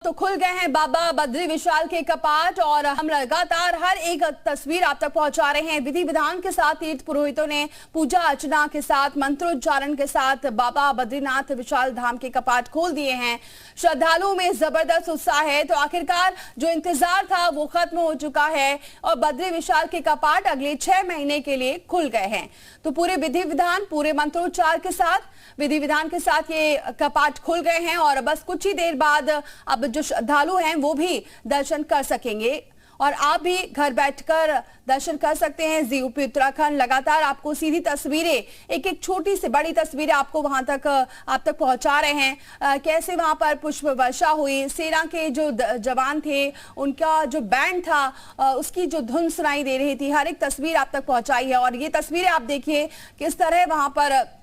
तो खुल गए हैं बाबा बद्री विशाल के कपाट और हम लगातार हर एक तस्वीर आप तक पहुंचा रहे हैं। विधि विधान के साथ तीर्थ पुरोहितों ने पूजा अर्चना के साथ मंत्रोच्चारण के साथ बाबा बद्रीनाथ विशाल धाम के कपाट खोल दिए हैं। श्रद्धालुओं में जबरदस्त उत्साह है, तो आखिरकार जो इंतजार था वो खत्म हो चुका है और बद्री विशाल के कपाट अगले 6 महीने के लिए खुल गए हैं। तो पूरे विधि विधान, पूरे मंत्रोच्चार के साथ, विधि विधान के साथ ये कपाट खुल गए हैं और बस कुछ ही देर बाद अब जो श्रद्धालु हैं वो भी दर्शन कर सकेंगे और आप भी घर बैठकर दर्शन कर सकते हैं। जी यूपी उत्तराखंड लगातार आपको सीधी तस्वीरें, एक एक छोटी से बड़ी तस्वीरें आपको वहां तक आप तक पहुंचा रहे हैं। कैसे वहां पर पुष्प वर्षा हुई, सेना के जो जवान थे उनका जो बैंड था उसकी जो धुन सुनाई दे रही थी, हर एक तस्वीर आप तक पहुंचाई है। और ये तस्वीरें आप देखिए किस तरह वहां पर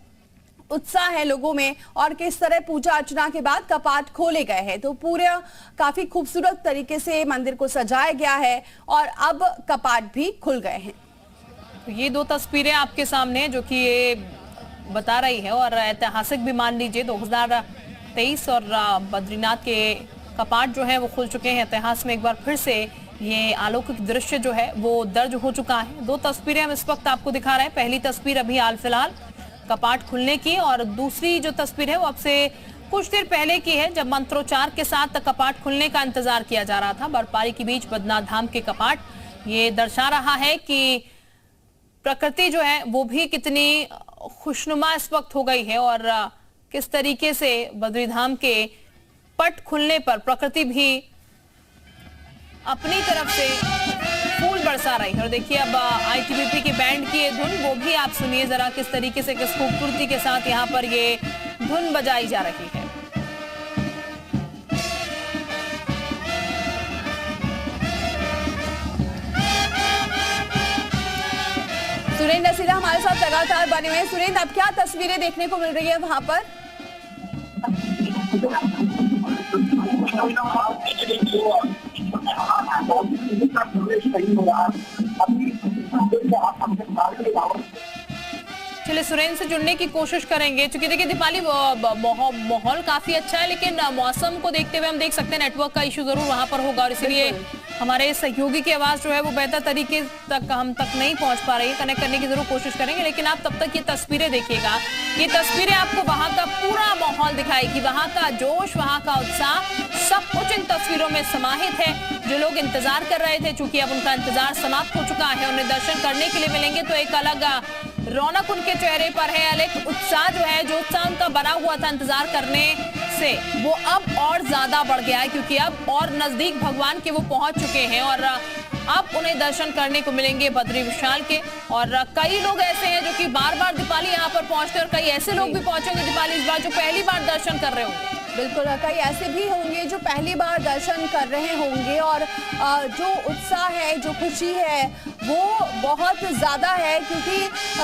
उत्साह है लोगों में और किस तरह पूजा अर्चना के बाद कपाट खोले गए हैं। तो पूरा काफी खूबसूरत तरीके से मंदिर को सजाया गया है और अब कपाट भी खुल गए हैं। तो ये 2 तस्वीरें आपके सामने हैं जो कि ये बता रही है और ऐतिहासिक भी मान लीजिए 2023 और बद्रीनाथ के कपाट जो है वो खुल चुके हैं। इतिहास में एक बार फिर से ये अलौकिक दृश्य जो है वो दर्ज हो चुका है। 2 तस्वीरें हम इस वक्त आपको दिखा रहे हैं। पहली तस्वीर अभी हाल फिलहाल कपाट खुलने की और दूसरी जो तस्वीर है वो अब से कुछ देर पहले की है जब मंत्रोच्चार के साथ कपाट खुलने का इंतजार किया जा रहा था। बर्फबारी के बीच बद्रीनाथ धाम के कपाट ये दर्शा रहा है कि प्रकृति जो है वो भी कितनी खुशनुमा इस वक्त हो गई है और किस तरीके से बद्री धाम के पट खुलने पर प्रकृति भी अपनी तरफ से फूल बरसा रही है। और देखिए अब आईटीबीपी की बैंड की ये धुन वो भी आप सुनिए जरा किस तरीके से, किस खूबसूरती के साथ यहाँ पर ये धुन बजाई जा रही है। सुरेंद्र सीधा हमारे साथ लगातार बने हुए हैं। सुरेंद्र, अब क्या तस्वीरें देखने को मिल रही है वहां पर? चलिए सुरेंद्र से जुड़ने की कोशिश करेंगे क्योंकि देखिए दीपाली माहौल काफी अच्छा है, लेकिन मौसम को देखते हुए हम देख सकते हैं नेटवर्क का इशू जरूर वहां पर होगा और इसीलिए हमारे सहयोगी की आवाज जो है वो बेहतर तरीके तक हम तक नहीं पहुंच पा रही है। कनेक्ट करने की जरूर कोशिश करेंगे, लेकिन आप तब तक ये तस्वीरें देखिएगा। ये तस्वीरें आपको वहां का पूरा माहौल दिखाएगी, वहां का जोश, वहां का उत्साह, सब कुछ इन तस्वीरों में समाहित है। जो लोग इंतजार कर रहे थे, चूंकि अब उनका इंतजार समाप्त हो चुका है, उन्हें दर्शन करने के लिए मिलेंगे तो एक अलग रौनक उनके चेहरे पर है, अलग उत्साह जो है, जो उत्साह उनका बना हुआ था इंतजार करने से, वो अब और ज्यादा बढ़ गया है क्योंकि अब और नजदीक भगवान के वो पहुंच चुके हैं और अब उन्हें दर्शन करने को मिलेंगे बद्री विशाल के। और कई लोग ऐसे हैं जो कि बार बार दीपाली यहाँ पर पहुंचते हैं और कई ऐसे लोग भी पहुंचेंगे दीपाली इस बार जो पहली बार दर्शन कर रहे होंगे। बिल्कुल, कई ऐसे भी होंगे जो पहली बार दर्शन कर रहे होंगे और जो उत्साह है, जो खुशी है वो बहुत ज़्यादा है क्योंकि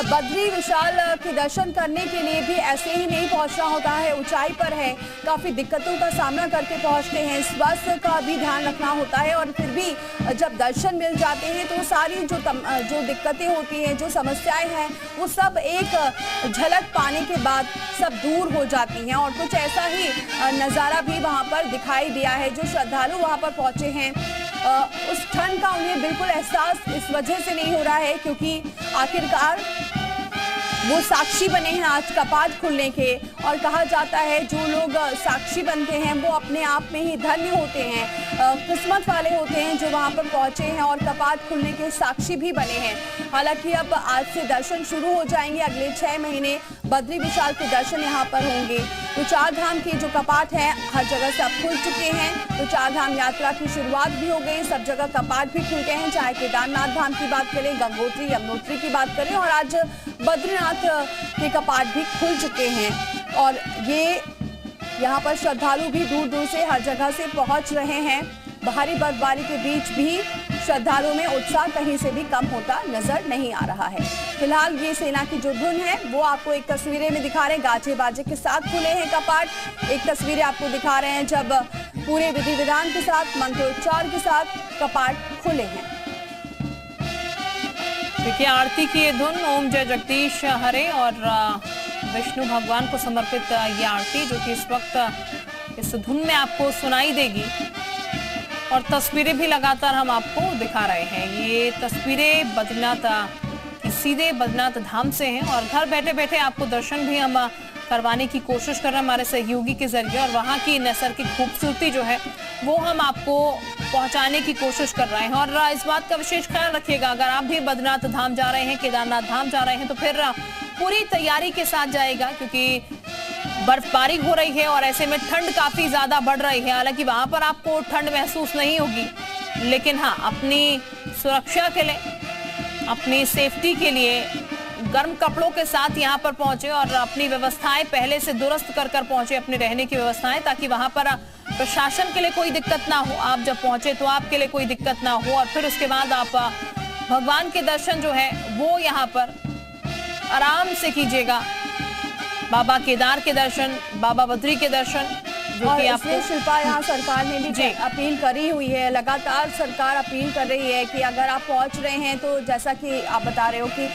बद्री विशाल के दर्शन करने के लिए भी ऐसे ही नहीं पहुंचना होता है। ऊंचाई पर है, काफ़ी दिक्कतों का सामना करके पहुंचते हैं, स्वास्थ्य का भी ध्यान रखना होता है और फिर भी जब दर्शन मिल जाते हैं तो सारी जो दिक्कतें होती हैं, जो समस्याएं हैं, वो सब एक झलक पाने के बाद सब दूर हो जाती हैं। और कुछ ऐसा ही नज़ारा भी वहां पर दिखाई दिया है। जो श्रद्धालु वहां पर पहुंचे हैं उस ठंड का उन्हें बिल्कुल एहसास इस वजह से नहीं हो रहा है क्योंकि आखिरकार वो साक्षी बने हैं आज कपाट खुलने के। और कहा जाता है जो लोग साक्षी बनते हैं वो अपने आप में ही धन्य होते हैं, किस्मत वाले होते हैं जो वहां पर पहुंचे हैं और कपाट खुलने के साक्षी भी बने हैं। हालांकि अब आज से दर्शन शुरू हो जाएंगे, अगले 6 महीने बद्री विशाल के दर्शन यहाँ पर होंगे। तो 4 धाम के जो कपाट हैं हर जगह से अब खुल चुके हैं। तो 4 धाम यात्रा की शुरुआत भी हो गई, सब जगह कपाट भी खुल गए हैं, चाहे केदारनाथ धाम की बात करें, गंगोत्री यमुनोत्री की बात करें और आज बद्रीनाथ के कपाट भी खुल चुके हैं। और ये यहाँ पर श्रद्धालु भी दूर दूर से हर जगह से पहुंच रहे हैं। भारी बर्फबारी के बीच भी श्रद्धालुओं में उत्साह कहीं से भी कम होता नजर नहीं आ रहा है। फिलहाल ये सेना की जो धुन है वो आपको एक तस्वीरें में दिखा रहे हैं, गाजे बाजे के साथ खुले हैं कपाट। एक तस्वीरें आपको दिखा रहे हैं जब पूरे विधि विधान के साथ, मंत्रोच्चार के साथ कपाट खुले हैं। देखिए आरती की ये धुन ओम जय जगदीश हरे और विष्णु भगवान को समर्पित ये आरती जो कि इस वक्त इस धुन में आपको सुनाई देगी। और तस्वीरें भी लगातार हम आपको दिखा रहे हैं। ये तस्वीरें बद्रीनाथ की सीधे बद्रीनाथ धाम से हैं और घर बैठे बैठे आपको दर्शन भी हम करवाने की कोशिश कर रहे हैं हमारे सहयोगी के जरिए। और वहाँ की नैसर्गिक खूबसूरती जो है वो हम आपको पहुंचाने की कोशिश कर रहे हैं। और इस बात का विशेष ख्याल रखिएगा, अगर आप भी बद्रीनाथ धाम जा रहे हैं, केदारनाथ धाम जा रहे हैं, तो फिर पूरी तैयारी के साथ जाएगा, क्योंकि बर्फबारी हो रही है और ऐसे में ठंड काफी ज्यादा बढ़ रही है। हालांकि वहां पर आपको ठंड महसूस नहीं होगी, लेकिन हाँ, अपनी सुरक्षा के लिए, अपनी सेफ्टी के लिए गर्म कपड़ों के साथ यहाँ पर पहुंचे और अपनी व्यवस्थाएं पहले से दुरुस्त कर पहुंचे, अपने रहने की व्यवस्थाएं, ताकि वहां पर प्रशासन के लिए कोई दिक्कत ना हो। आप जब पहुंचे तो आपके लिए कोई दिक्कत ना हो और फिर उसके बाद आप भगवान के दर्शन जो है वो यहाँ पर आराम से कीजिएगा। बाबा केदार के दर्शन, बाबा बद्री के दर्शन, जो कि आपको शिल्पा यहाँ सरकार ने भी अपील करी हुई है, लगातार सरकार अपील कर रही है कि अगर आप पहुंच रहे हैं तो जैसा कि आप बता रहे हो कि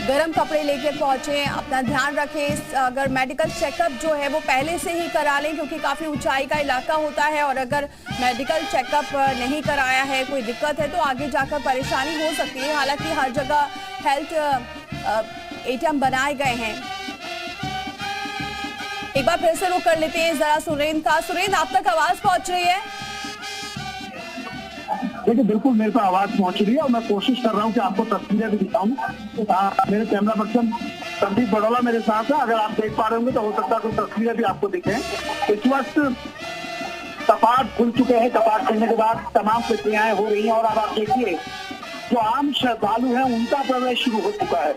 गर्म कपड़े लेकर पहुंचे, अपना ध्यान रखें। अगर मेडिकल चेकअप जो है वो पहले से ही करा लें, क्योंकि काफ़ी ऊंचाई का इलाका होता है और अगर मेडिकल चेकअप नहीं कराया है, कोई दिक्कत है तो आगे जाकर परेशानी हो सकती है। हालांकि हर जगह हेल्थ एटीएम बनाए गए हैं। एक बार फिर से रुक कर लेते हैं जरा सुरेंद्र का। सुरेंद्र, आप तक आवाज पहुंच रही है? देखिए, बिल्कुल मेरे पास आवाज पहुंच रही है और मैं कोशिश कर रहा हूं कि आपको तस्वीरें भी दिखाऊं। मेरे कैमरा पर्सन संदीप बड़ौला मेरे साथ है, अगर आप देख पा रहे होंगे तो हो सकता है कुछ तस्वीरें भी आपको दिखे। इस वक्त कपाट खुल चुके हैं, कपाट खुलने के बाद तमाम प्रक्रियाएं हो रही हैं और अब आप देखिए जो आम श्रद्धालु हैं उनका प्रवेश शुरू हो चुका है,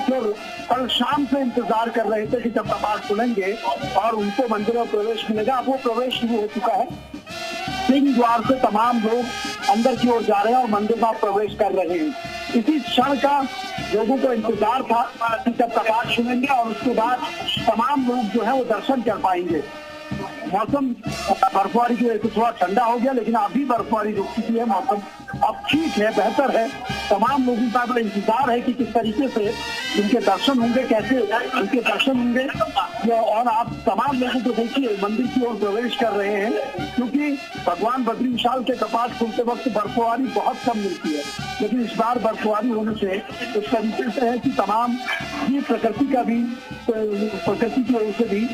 जो कल शाम से इंतजार कर रहे थे कि जब कपाट खुलेंगे और उनको मंदिर में प्रवेश मिलेगा, अब वो प्रवेश शुरू हो चुका है। सिंह द्वार से तमाम लोग अंदर की ओर जा रहे हैं और मंदिर में प्रवेश कर रहे हैं। इसी क्षण का लोगों को इंतजार था कि जब कपाट खुलेंगे और उसके बाद तमाम लोग जो है वो दर्शन कर पाएंगे। मौसम बर्फबारी की वजह से थोड़ा ठंडा हो गया, लेकिन अभी बर्फबारी रुक चुकी है, मौसम अब ठीक है, बेहतर है। तमाम लोगों का बड़ा इंतजार है कि किस तरीके से उनके दर्शन होंगे, कैसे उनके दर्शन होंगे। और आप तमाम लोगों को देखिए मंदिर की ओर प्रवेश कर रहे हैं, क्योंकि भगवान बद्री विशाल के कपाट खुलते वक्त बर्फबारी बहुत कम मिलती है, लेकिन इस बार बर्फबारी होने से इस तरीके से है कि तमाम ये प्रकृति की ओर से भी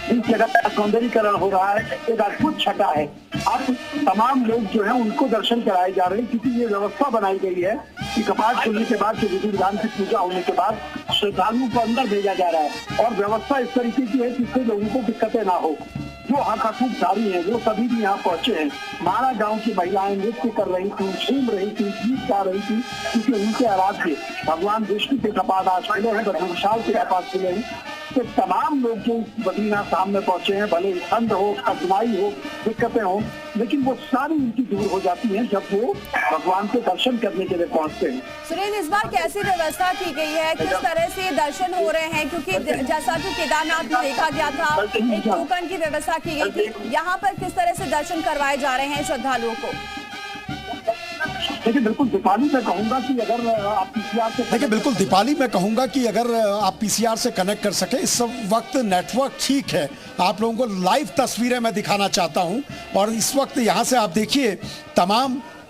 इस जगह का सौंदर्यीकरण हो रहा है, एक अद्भुत छटा है। अब तमाम लोग जो है उनको दर्शन कराए जा रहे हैं, क्योंकि ये व्यवस्था बनाई गई है कि कपाट खुलने के बाद, विधि विधान की पूजा होने के बाद श्रद्धालुओं को अंदर भेजा जा रहा है। और व्यवस्था इस तरीके की है जिससे लोगों को दिक्कतें ना हो। जो हकूकधारी है वो सभी भी यहाँ पहुंचे हैं। मारा गांव की महिलाएं नृत्य कर रही थी, झूम रही थी, गीत गा रही थी, क्योंकि उनके आराध्य भगवान विष्णु के कपाट आज खुले हैं, बद्री विशाल के कपाट खुले हैं। तो तमाम लोग जो बद्रीनाथ धाम में पहुंचे हैं, भले ठंड हो, कठिनाई हो, दिक्कतें हो, लेकिन वो सारी उनकी दूर हो जाती हैं जब वो भगवान के दर्शन करने के लिए पहुंचते हैं। सुरेंद्र, इस बार कैसी व्यवस्था की गई है, किस तरह से दर्शन हो रहे हैं? क्योंकि जैसा कि केदारनाथ में देखा गया था, एक टोकन की व्यवस्था की गई थी, यहाँ पर किस तरह से दर्शन करवाए जा रहे हैं श्रद्धालुओं को? देखिए, बिल्कुल दीपाली मैं कहूंगा कि अगर आप पीसीआर से पीसीआर से कनेक्ट कर सके। इस वक्त नेटवर्क ठीक है, आप लोगों को लाइव तस्वीरें मैं दिखाना चाहता हूं। और इस वक्त यहां से आप देखिए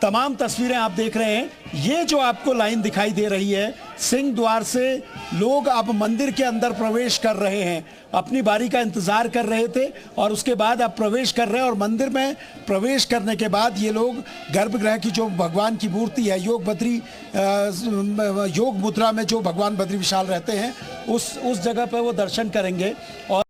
तमाम तस्वीरें आप देख रहे हैं। ये जो आपको लाइन दिखाई दे रही है, सिंह द्वार से लोग अब मंदिर के अंदर प्रवेश कर रहे हैं, अपनी बारी का इंतजार कर रहे थे और उसके बाद अब प्रवेश कर रहे हैं। और मंदिर में प्रवेश करने के बाद ये लोग गर्भगृह की जो भगवान की मूर्ति है, योग मुद्रा में जो भगवान बद्री विशाल रहते हैं, उस जगह पर वो दर्शन करेंगे। और